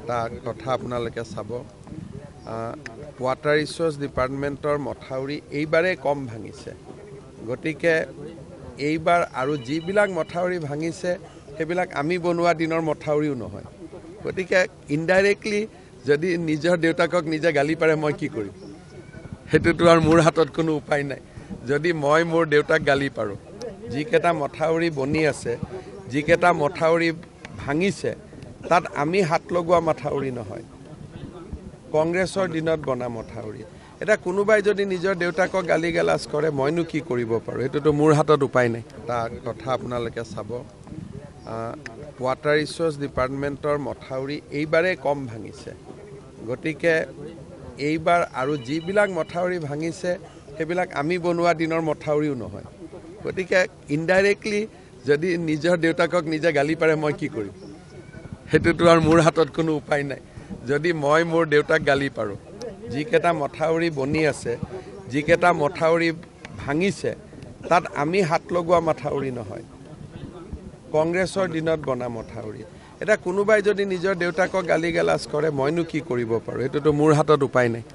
এটা কথা আপোনালোকে চাব ওয়াটাৰ ৰিসোৰ্স ডিপাৰ্টমেণ্টৰ মথাউৰি এইবাৰে কম ভাঙিছে গতিকে এইবাৰ আৰু যিবিলাক মথাউৰি ভাঙিছে সেইবিলাক আমি বনোৱা দিনৰ মথাউৰিও নহয় গতিকে ইনডাইৰেক্টলি যদি নিজৰ দেউতাকক নিজে গালি পাৰে মই কি কৰিম হেতুটো আৰু মোৰ হাতত কোনো উপায় নাই যদি মই মোৰ দেউতাক গালি পাৰো যিকেটা মথাউৰি বনি আছে যিকেটা মথাউৰি ভাঙিছে তাত আমি হাত লগোৱা মথাউৰি নহয় কংগ্ৰেছৰ দিনত বনা মথাউৰি এটা কোনোবাই যদি নিজৰ দেউতাকক গালি গালাজ কৰে মইনো কি কৰিব পাৰো হেতুটো মোৰ হাতত উপায় নাই এটা কথা আপোনালোকে চাব ওয়াটাৰ ৰিসোৰ্স ডিপাৰ্টমেণ্টৰ মথাউৰি এইবাৰে কম ভাঙিছে গতিকে এইবাৰ আৰু যিবিলাক মথাউৰি ভাঙিছে সেইবিলাক আমি বনোৱা দিনৰ মথাউৰিও নহয় গতিকে ইনডাইৰেক্টলি যদি নিজৰ দেউতাকক নিজে গালি পাৰে মই কি কৰিম হেতুটো আৰু মোৰ হাতত কোনো উপায় নাই যদি মই মোৰ দেউতাক গালি পাৰো যিকেটা মথাউৰি বনি আছে যিকেটা মথাউৰি ভাঙিছে তাত আমি হাত লগোৱা মথাউৰি নহয় কংগ্ৰেছৰ দিনত বনা মথাউৰি এটা কোনোবাই যদি নিজৰ দেউতাকক গালি গালাজ কৰে মইনো কি কৰিব পাৰো হেতুটো মোৰ হাতত উপায় নাই